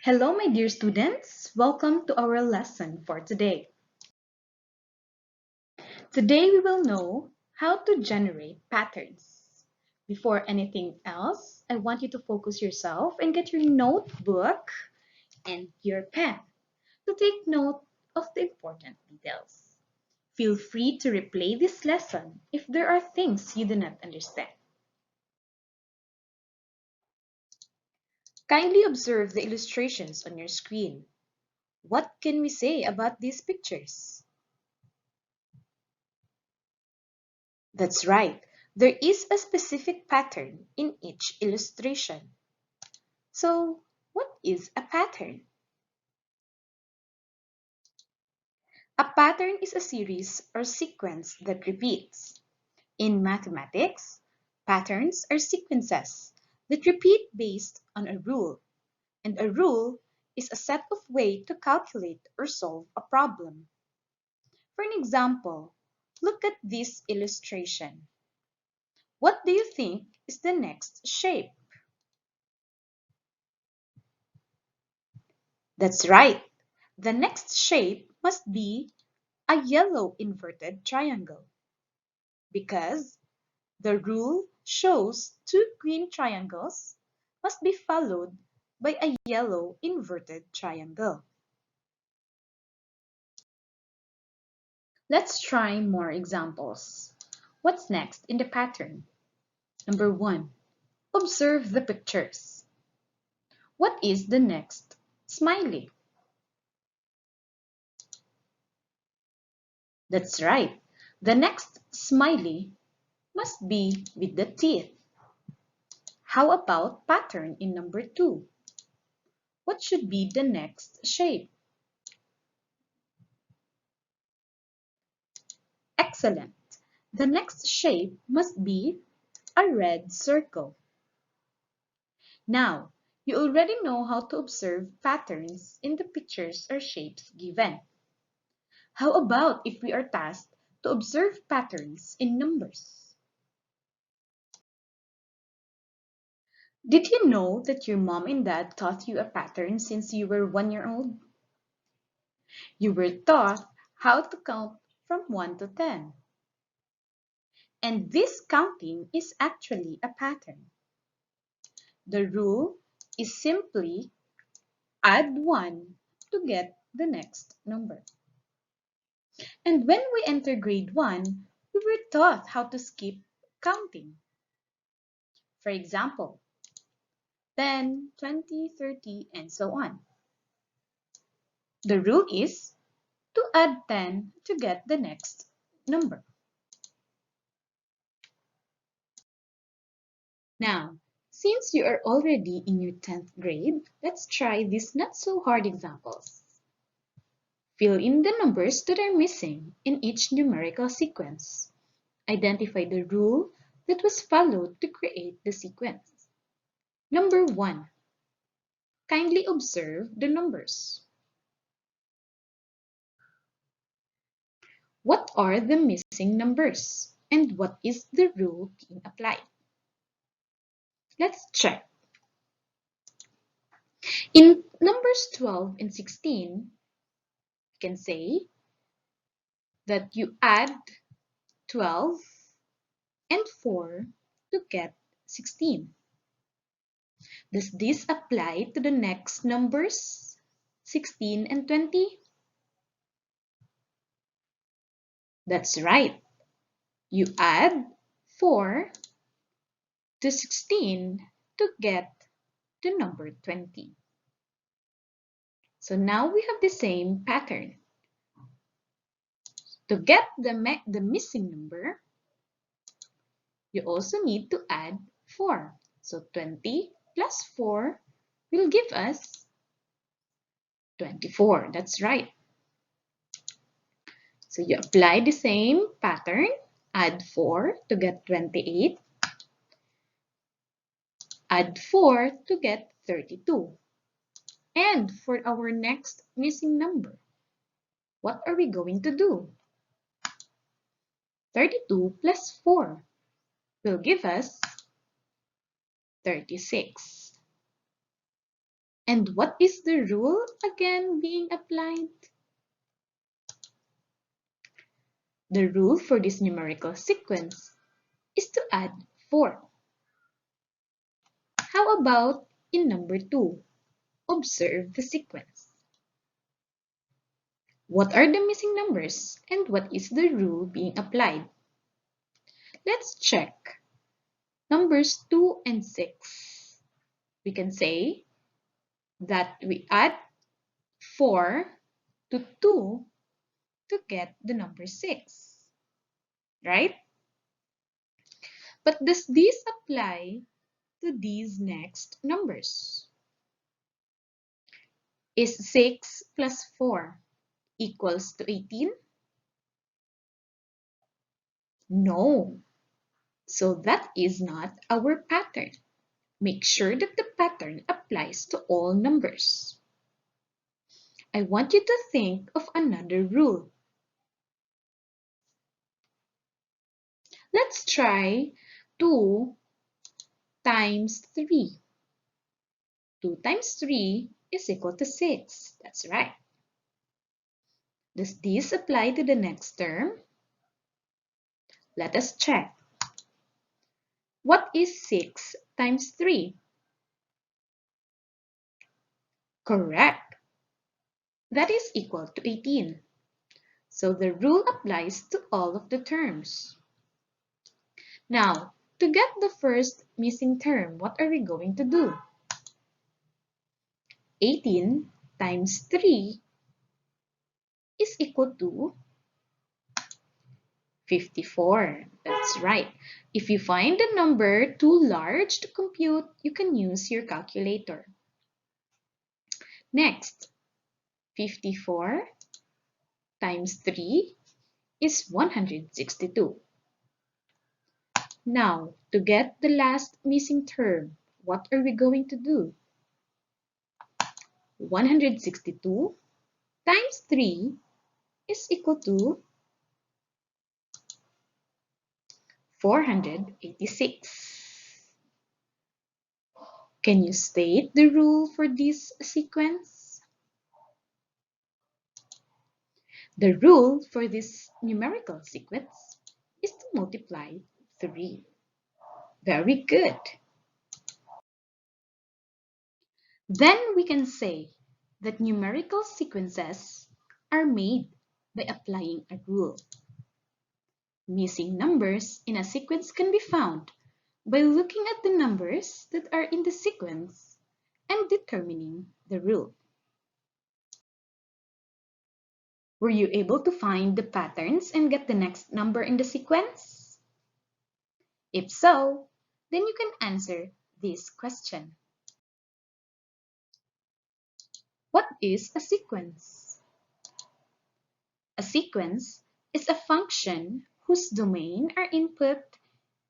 Hello, my dear students. Welcome to our lesson for today. Today we will know how to generate patterns. Before anything else, I want you to focus yourself and get your notebook and your pen to take note of the important details. Feel free to replay this lesson if there are things you do not understand. Kindly observe the illustrations on your screen. What can we say about these pictures? That's right. There is a specific pattern in each illustration. So, what is a pattern? A pattern is a series or sequence that repeats. In mathematics, patterns are sequences that repeat based on a rule, and a rule is a set of ways to calculate or solve a problem. For an example, look at this illustration. What do you think is the next shape? That's right. The next shape must be a yellow inverted triangle because the rule shows two green triangles must be followed by a yellow inverted triangle. Let's try more examples. What's next in the pattern? Number 1. Observe the pictures. What is the next smiley? That's right. The next smiley must be with the teeth. How about pattern in number 2? What should be the next shape? Excellent. The next shape must be a red circle. Now, you already know how to observe patterns in the pictures or shapes given. How about if we are tasked to observe patterns in numbers? Did you know that your mom and dad taught you a pattern since you were 1 year old? You were taught how to count from 1 to 10. And this counting is actually a pattern. The rule is simply add 1 to get the next number. And when we enter grade 1, we were taught how to skip counting. For example, 10, 20, 30, and so on. The rule is to add 10 to get the next number. Now, since you are already in your 10th grade, let's try these not so hard examples. Fill in the numbers that are missing in each numerical sequence. Identify the rule that was followed to create the sequence. Number 1. Kindly observe the numbers. What are the missing numbers? And what is the rule being applied? Let's check. In numbers 12 and 16, you can say that you add 12 and 4 to get 16. Does this apply to the next numbers, 16 and 20? That's right. You add 4 to 16 to get the number 20. So now we have the same pattern. To get the missing number, you also need to add 4. So 20 plus 4 will give us 24. That's right. So you apply the same pattern. Add 4 to get 28. Add 4 to get 32. And for our next missing number, what are we going to do? 32 plus 4 will give us 36. And what is the rule again being applied? The rule for this numerical sequence is to add 4. How about in number 2? Observe the sequence. What are the missing numbers and what is the rule being applied? Let's check. Numbers 2 and 6. We can say that we add 4 to 2 to get the number 6, right? But does this apply to these next numbers? Is 6 plus 4 equals to 18? No. So that is not our pattern. Make sure that the pattern applies to all numbers. I want you to think of another rule. Let's try 2 times 3. 2 times 3 is equal to 6. That's right. Does this apply to the next term? Let us check. What is 6 times 3? Correct. That is equal to 18. So the rule applies to all of the terms. Now, to get the first missing term, what are we going to do? 18 times 3 is equal to 54. That's right. If you find a number too large to compute, you can use your calculator. Next, 54 times 3 is 162. Now, to get the last missing term, what are we going to do? 162 times 3 is equal to 486. Can you state the rule for this sequence? The rule for this numerical sequence is to multiply 3. Very good. Then we can say that numerical sequences are made by applying a rule. Missing numbers in a sequence can be found by looking at the numbers that are in the sequence and determining the rule. Were you able to find the patterns and get the next number in the sequence? If so, then you can answer this question. What is a sequence? A sequence is a function whose domain or input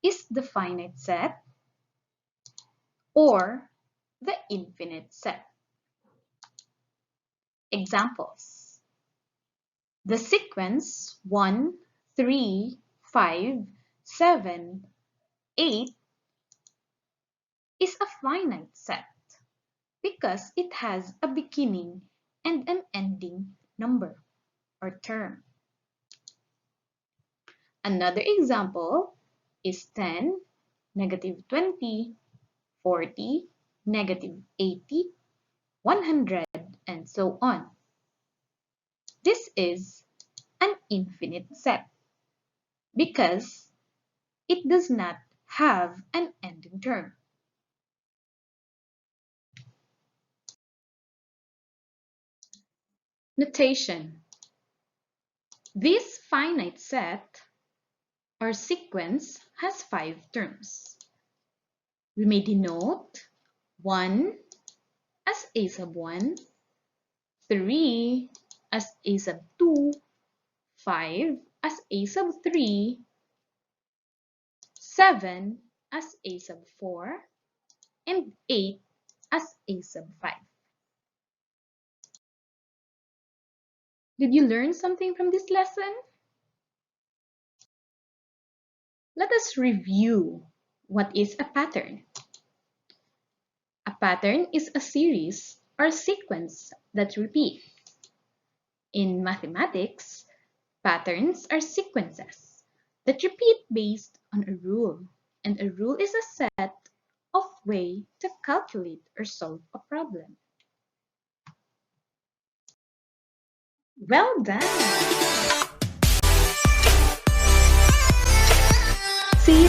is the finite set or the infinite set. Examples. The sequence 1, 3, 5, 7, 8 is a finite set because it has a beginning and an ending number or term. Another example is 10, negative 20, 40, negative 80, 100, and so on. This is an infinite set because it does not have an ending term. Notation. This finite set or sequence has 5 terms. We may denote 1 as a sub 1, 3 as a sub 2, 5 as a sub 3, 7 as a sub 4, and 8 as a sub 5. Did you learn something from this lesson? Let us review what is a pattern. A pattern is a series are sequences that repeat. In mathematics, patterns are sequences that repeat based on a rule, and a rule is a set of way to calculate or solve a problem. Well done! See you